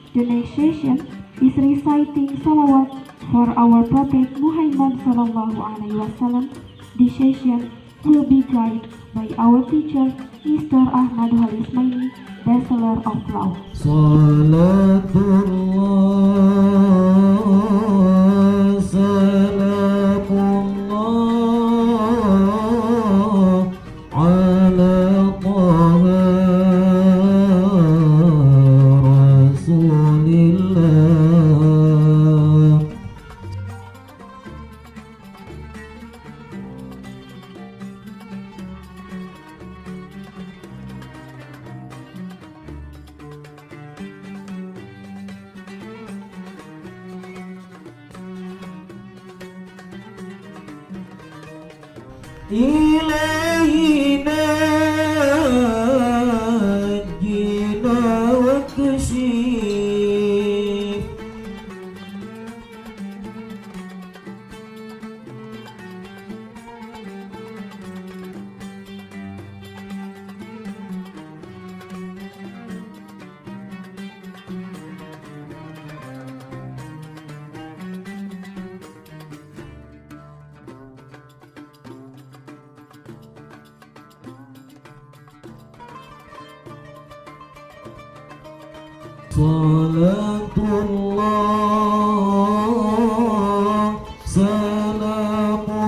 The next session is reciting salawat for our Prophet Muhammad Sallallahu Alaihi Wasallam. This session will be guided by our teacher, Mr. Ahmad Halismaini, Bachelor of Law. Salatullah, salamullah, ala Taha Rasulillah. إلهنا جينا وكشف Salatullah, salamullah,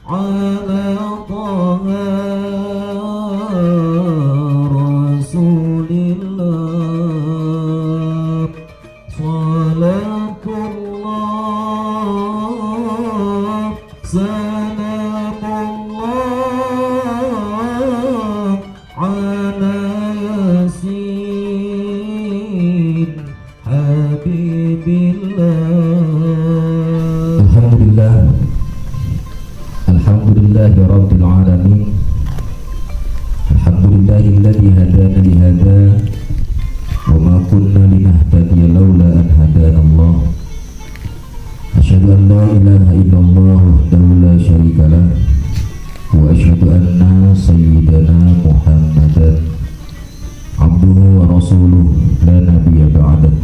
ala Taha Rasulillah. Salatullah, salamullah, ala Yasin Habibillah. Alhamdulillahi Rabbil Alamin. Alhamdulillahilladzi hadana li hadha wa ma kunna linahtadiya laula an hadana Allah. Asyhadu an la ilaha illallah wahdahu la syarika lah wa asyhadu anna sayyidana Muhammadan abduhu wa rasuluh la nabiyya ba'dah.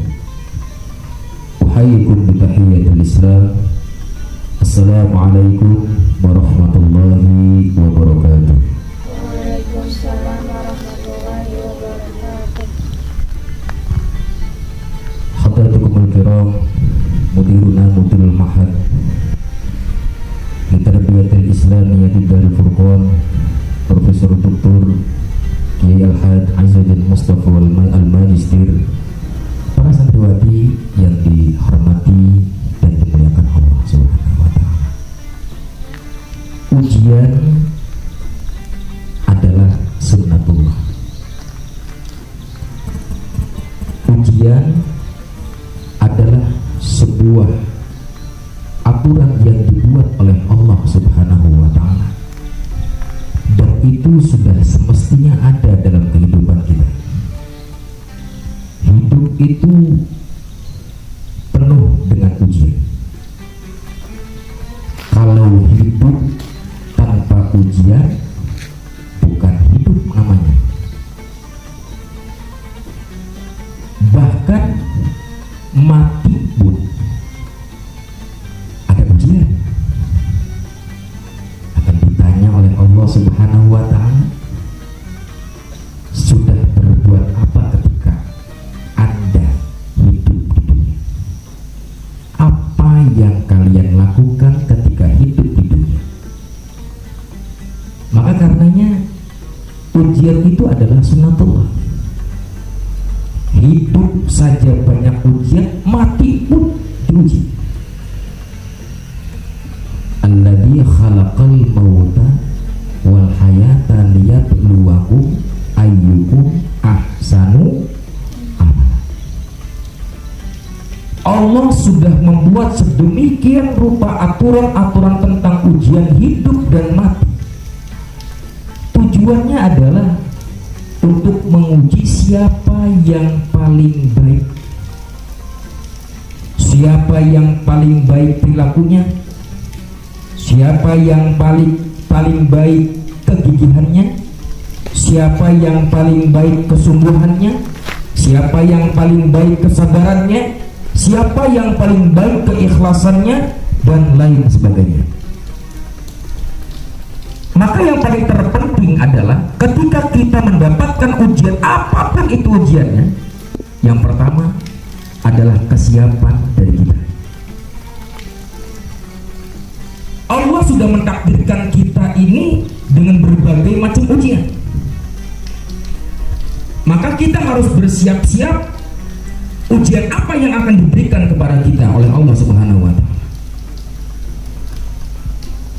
Uhayyikum bi tahiyyatil Islam. Assalamualaikum warahmatullahi wabarakatuh. Waalaikumsalam warahmatullahi wabarakatuh. Hadratukumul kiram, mudiruna mudirul mahad di Tarbiyatil Islamiyah Darul Furqan, Profesor Dr. Kiai Al-Had Aizzuddin Mustafa Al-Majistir, para santriwati yang dihormati dan dimuliakan Allah Subhanahu wa Ta'ala. Ujian adalah sunnatullah. Ujian adalah sebuah aturan yang dibuat oleh Allah Subhanahu wa Ta'ala, dan itu sudah semestinya ada dalam kehidupan kita. Hidup itu penuh dengan ujian. Kalau hidup tanpa ujian, bukan hidup namanya. Bahkan mati pun ada ujian. Akan ditanya oleh Allah Subhanahu wa Ta'ala, sudah berbuat apa ketika Anda hidup di dunia? Apa yang kalian lakukan ketika hidup di dunia? Maka karenanya ujian itu adalah sunnatullah. Hidup saja banyak ujian, mati pun diuji. Alladzi khalaqal mauta wal hayata liyabluwakum ayyukum ahsanu amala. Allah sudah membuat sedemikian rupa aturan-aturan tentang ujian hidup dan mati. Tujuannya adalah untuk menguji siapa yang paling baik, siapa yang paling baik perilakunya, siapa yang paling baik kegigihannya, siapa yang paling baik kesungguhannya, siapa yang paling baik kesabarannya, siapa yang paling baik keikhlasannya, dan lain sebagainya. Maka yang paling terpenting adalah ketika kita mendapatkan ujian, apapun itu ujiannya, yang pertama adalah kesiapan dari kita. Allah sudah mentakdirkan kita ini dengan berbagai macam ujian. Maka kita harus bersiap-siap ujian apa yang akan diberikan kepada kita oleh Allah Subhanahu wa Ta'ala.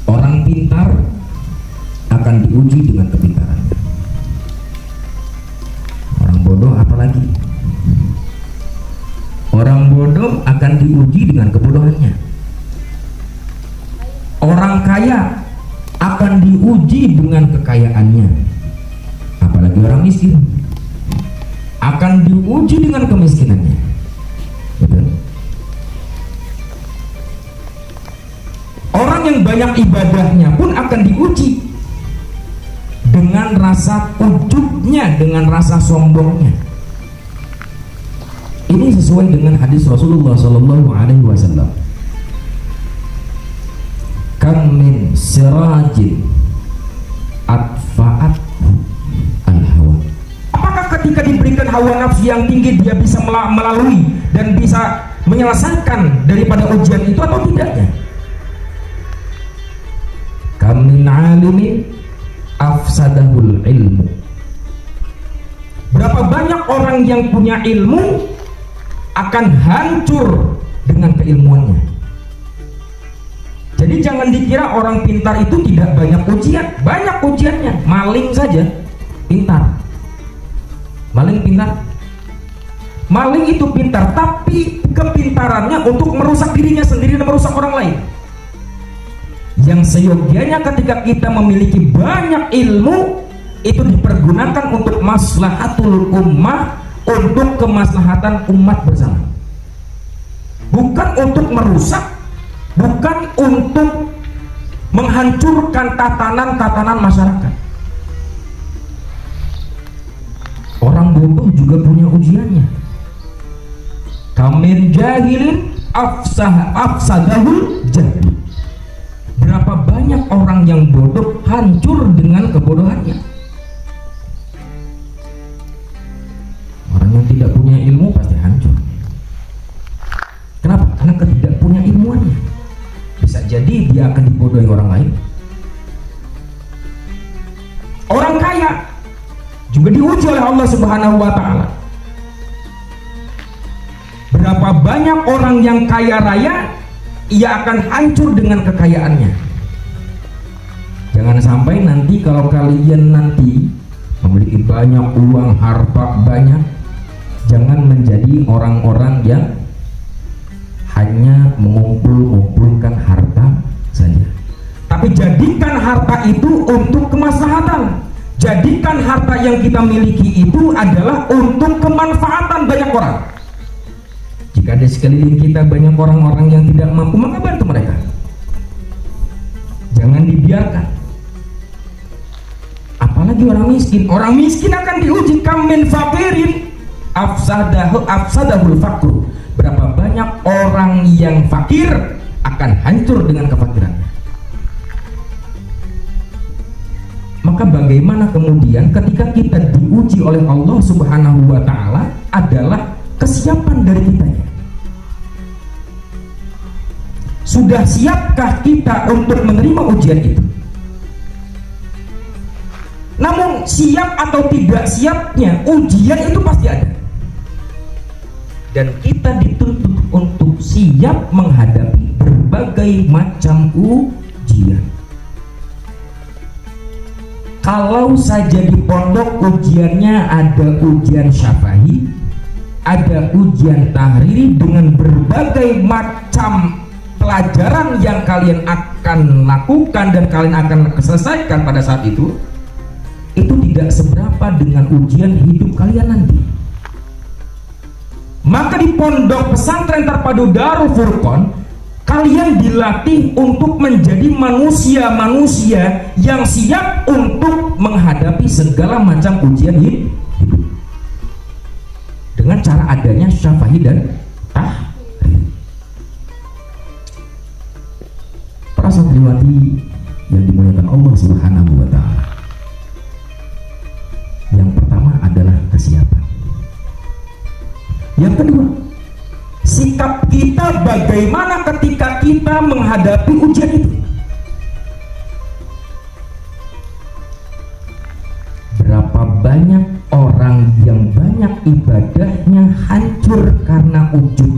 Orang pintar akan diuji dengan kepintarannya. Orang bodoh apalagi? Orang bodoh akan diuji dengan kebodohannya. Orang kaya akan diuji dengan kekayaannya. Apalagi orang miskin akan diuji dengan kemiskinannya. Betul? Orang yang banyak ibadahnya pun akan diuji dengan rasa ujubnya, dengan rasa sombongnya. Ini sesuai dengan hadis Rasulullah SAW. Kam min sirajin atfa'at al-hawa. Apakah ketika diberikan hawa nafsu yang tinggi dia bisa melalui dan bisa menyelesaikan daripada ujian itu atau tidaknya? Kam min alimin afsadahul ilmu. Berapa banyak orang yang punya ilmu akan hancur dengan keilmuannya. Jadi jangan dikira orang pintar itu tidak banyak ujian. Banyak ujiannya. Maling saja pintar. Maling pintar. Maling itu pintar, tapi kepintarannya untuk merusak dirinya sendiri dan merusak orang lain. Yang seyogianya ketika kita memiliki banyak ilmu, itu dipergunakan untuk maslahatul ummah, untuk kemaslahatan umat bersama, bukan untuk merusak, bukan untuk menghancurkan tatanan-tatanan masyarakat. Orang bodoh juga punya ujiannya. Kamin jahilin afsadahul jahil. Berapa banyak orang yang bodoh hancur dengan kebodohannya. Orang yang tidak punya ilmu pasti hancur. Kenapa? Karena ketidakpunya ilmuannya. Bisa jadi dia akan dibodohi orang lain. Orang kaya juga diuji oleh Allah Subhanahu wa Ta'ala. Berapa banyak orang yang kaya raya, ia akan hancur dengan kekayaannya. Jangan sampai nanti kalau kalian nanti memiliki banyak uang, harta banyak, jangan menjadi orang-orang yang hanya mengumpulkan harta saja. Tapi jadikan harta itu untuk kemaslahatan. Jadikan harta yang kita miliki itu adalah untuk kemanfaatan banyak orang. Jika di sekeliling kita banyak orang-orang yang tidak mampu, maka bantu mereka. Jangan dibiarkan. Apalagi orang miskin. Orang miskin akan diuji. Kam min faqirin afsadahul faqru. Berapa banyak orang yang fakir akan hancur dengan kefakirannya. Maka bagaimana kemudian ketika kita diuji oleh Allah Subhanahu wa Ta'ala adalah kesiapan dari kitanya. Sudah siapkah kita untuk menerima ujian itu? Namun siap atau tidak siapnya, ujian itu pasti ada. Dan kita dituntut untuk siap menghadapi berbagai macam ujian. Kalau saja di pondok ujiannya ada ujian syafa'i, ada ujian tahriri dengan berbagai macam pelajaran yang kalian akan lakukan dan kalian akan selesaikan pada saat itu tidak seberapa dengan ujian hidup kalian nanti. Maka di pondok pesantren terpadu Darul Furqan Kalian dilatih untuk menjadi manusia-manusia yang siap untuk menghadapi segala macam ujian hidup dengan cara adanya syafahid dan tahrir. Para santriwati yang dimuliakan Allah Subhanahu wa Ta'ala, yang pertama adalah kesiapan. Yang kedua, sikap kita bagaimana ketika kita menghadapi ujian itu. Berapa banyak orang yang banyak ibadahnya hancur karena ujub,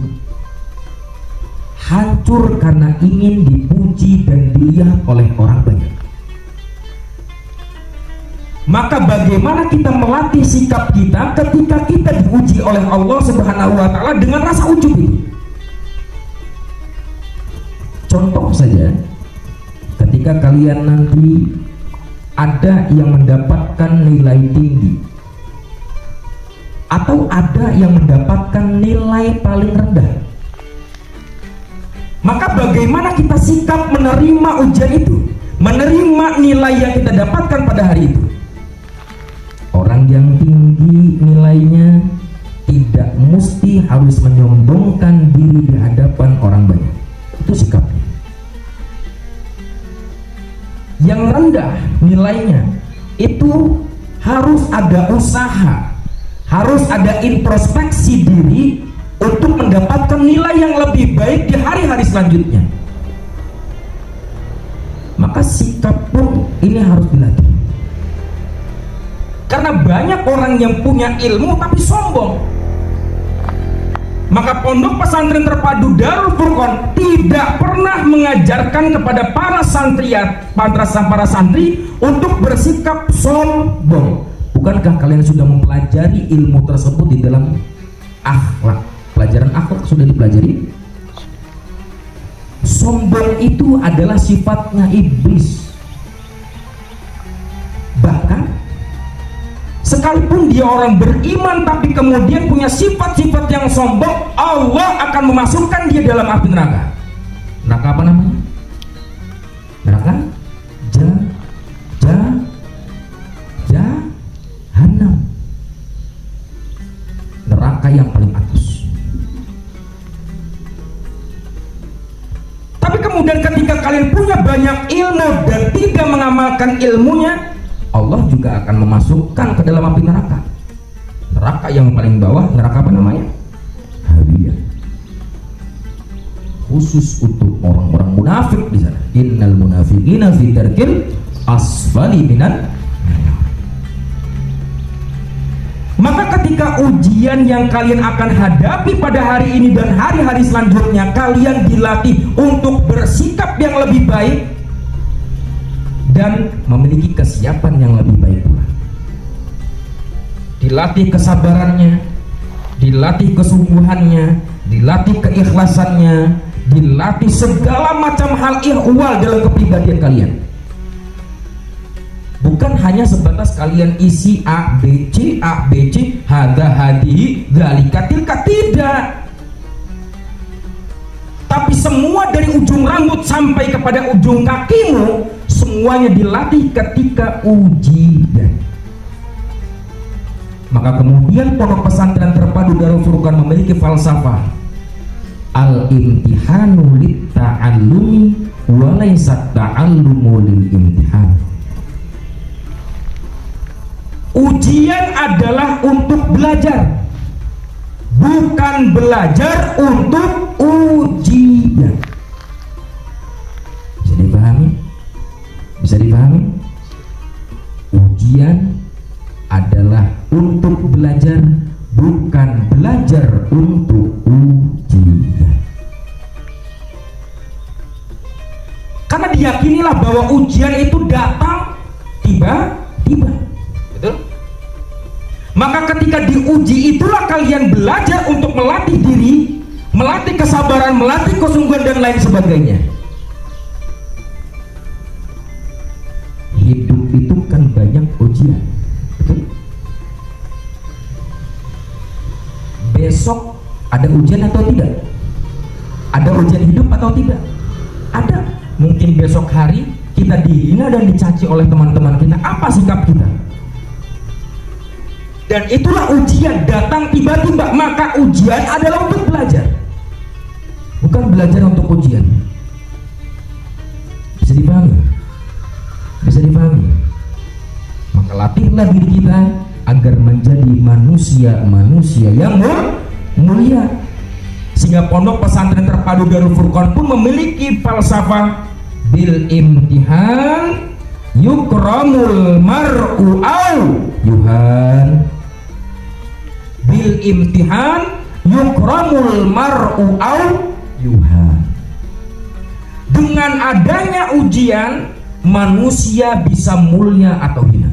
hancur karena ingin dipuji dan dilihat oleh orang banyak. Maka bagaimana kita melatih sikap kita ketika kita diuji oleh Allah Subhanahu wa Ta'ala dengan rasa ujub itu? Contoh saja, ketika kalian nanti ada yang mendapatkan nilai tinggi atau ada yang mendapatkan nilai paling rendah, maka bagaimana kita sikap menerima ujian itu, menerima nilai yang kita dapatkan pada hari itu? Orang yang tinggi nilainya tidak mesti harus menyombongkan diri di hadapan orang banyak. Itu sikapnya. Yang rendah nilainya itu harus ada usaha, harus ada introspeksi diri untuk mendapatkan nilai yang lebih baik di hari-hari selanjutnya. Maka sikap pun ini harus dilatih. Karena banyak orang yang punya ilmu tapi sombong. Maka Pondok Pesantren Terpadu Darul Furqan tidak pernah mengajarkan kepada para santri untuk bersikap sombong. Bukankah kalian sudah mempelajari ilmu tersebut di dalam akhlak? Pelajaran akhlak sudah dipelajari. Sombong itu adalah sifatnya iblis. Bahkan sekalipun dia orang beriman tapi kemudian punya sifat-sifat yang sombong, Allah akan memasukkan dia dalam api neraka. Neraka apa namanya? Neraka Jahannam. Neraka yang paling atas. Tapi kemudian ketika kalian punya banyak ilmu dan tidak mengamalkan ilmunya, Allah juga akan memasukkan ke dalam api neraka. Neraka yang paling bawah, neraka apa namanya? Hawiyah. Khusus untuk orang-orang munafik di sana. Innal munafiqina fi darkil asfali minan nar. Maka ketika ujian yang kalian akan hadapi pada hari ini dan hari-hari selanjutnya, kalian dilatih untuk bersikap yang lebih baik dan memiliki kesiapan yang lebih baik pula. Dilatih kesabarannya, dilatih kesungguhannya, dilatih keikhlasannya, dilatih segala macam hal ihwal dalam kepribadian kalian. Bukan hanya sebatas kalian isi A, B, C, hada, hadihi, galika, tilka, tidak. Tapi semua dari ujung rambut sampai kepada ujung kakimu, semuanya dilatih ketika ujian. Maka kemudian Pondok Pesantren Terpadu Darul Furqan memiliki falsafah al-imtihanu lit-ta'allumi wa laysa ta'allumu lil-imtihan. Ujian adalah untuk belajar, bukan belajar untuk ujian. Bisa dipahami? Bisa dipahami? Ujian adalah untuk belajar, bukan belajar untuk ujian. Karena diyakinilah bahwa ujian itu datang tiba-tiba. Betul? Maka ketika diuji itulah kalian belajar untuk melatih diri, melatih kesabaran, melatih kesungguhan dan lain sebagainya. Hidup itu kan banyak ujian. Betul? Besok ada ujian atau tidak? Ada Ada ujian hidup atau tidak? Ada. Mungkin besok hari kita dihina dan dicaci oleh teman-teman kita. Apa sikap kita? Dan itulah ujian datang tiba-tiba. Maka ujian adalah untuk belajar, bukan belajar untuk ujian. Bisa dipahami? Bisa dipahami? Maka latihlah diri kita agar menjadi manusia-manusia yang mulia. Sehingga Pondok Pesantren Terpadu Darul Furqan pun memiliki falsafah bil imtihan yukramul mar'u au yuhan. Bil imtihan yukramul mar'u au yuhan. Dengan adanya ujian, manusia bisa mulia atau hina.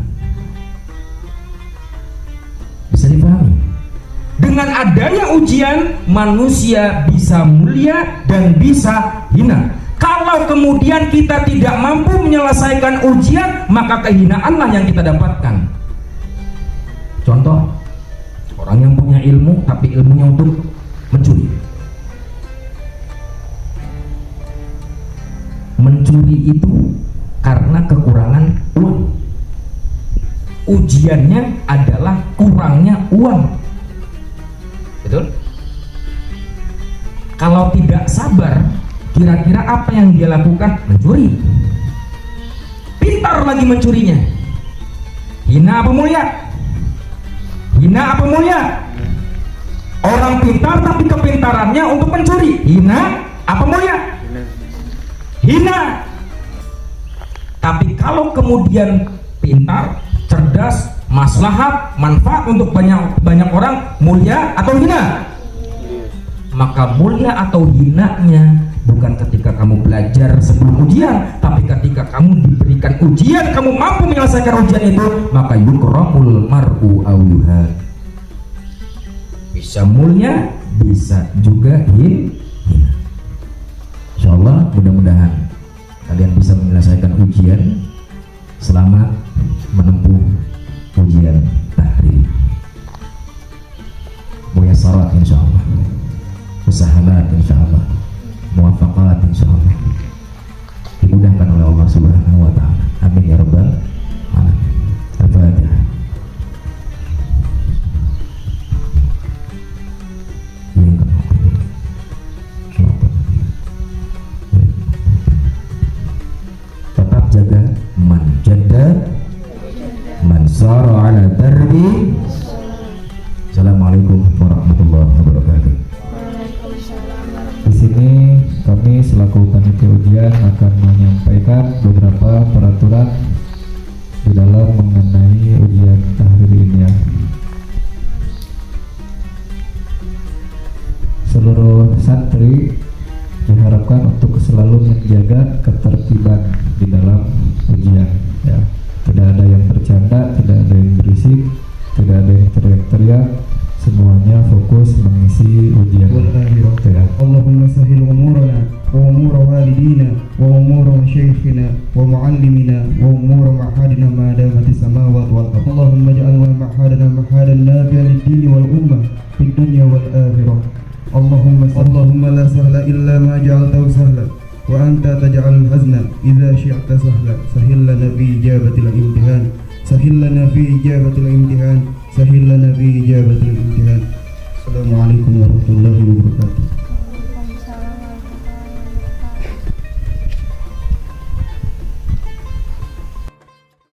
Bisa dipahami? Dengan adanya ujian, manusia bisa mulia dan bisa hina. Kalau kemudian kita tidak mampu menyelesaikan ujian, maka kehinaanlah yang kita dapatkan. Contoh, orang yang punya ilmu tapi ilmunya untuk mencuri. Mencuri itu karena kekurangan uang. Ujiannya adalah kurangnya uang. Betul? Kalau tidak sabar, kira-kira apa yang dia lakukan? Mencuri. Pintar lagi mencurinya. Hina apa mulia? Hina apa mulia? Orang pintar tapi kepintarannya untuk mencuri. Hina apa mulia? Hina. Tapi kalau kemudian pintar, cerdas, maslahat, manfaat untuk banyak orang, mulia atau hina? Maka mulia atau hinanya bukan ketika kamu belajar sebelum ujian, tapi ketika kamu diberikan ujian, kamu mampu menyelesaikan ujian itu, maka yukramul mar'u au yuhan. Bisa mulia, bisa juga hina. Insyaallah mudah-mudahan kalian bisa menyelesaikan ujian. Selamat menempuh ujian tahrir. Muyasarat insyaallah, usahalat insyaallah, muwafaqat insyaallah, dimudahkan oleh Allah Subhanahu wa taala. Amin ya rabbal alamin. Al-Fatihah. Tetap jaga manjada mansara ala darbi. Assalamualaikum warahmatullahi wabarakatuh. Di sini kami selaku panitia ujian akan menyampaikan beberapa peraturan di dalam mengenai ujian tahrir ini ya. Seluruh santri diharapkan untuk selalu menjaga ketertiban di dalam ujian ya. Tidak ada yang bercanda, tidak ada yang berisik, tidak ada yang teriak-teriak, semuanya fokus mengisi ujian ya. Allahumma sahil umurana wa umur walidina wa umur masyayikhina wa muallimina wa umur ma'hadina ma damatis samawati wal ardh. Allahumma ja'alna ma'hadana ma'hadan nafi'an lid-din wal ummah fid dunya wal akhirah. Allahumma la sahla illa ma ja'altahu sahla wa anta taj'al hazna idza syi'ta sahla. Sahil lana fi ijabatil imtihan, sahil lana fi ijabatil imtihan, sahil lana fi ijabatil imtihan. Assalamualaikum warahmatullahi wabarakatuh.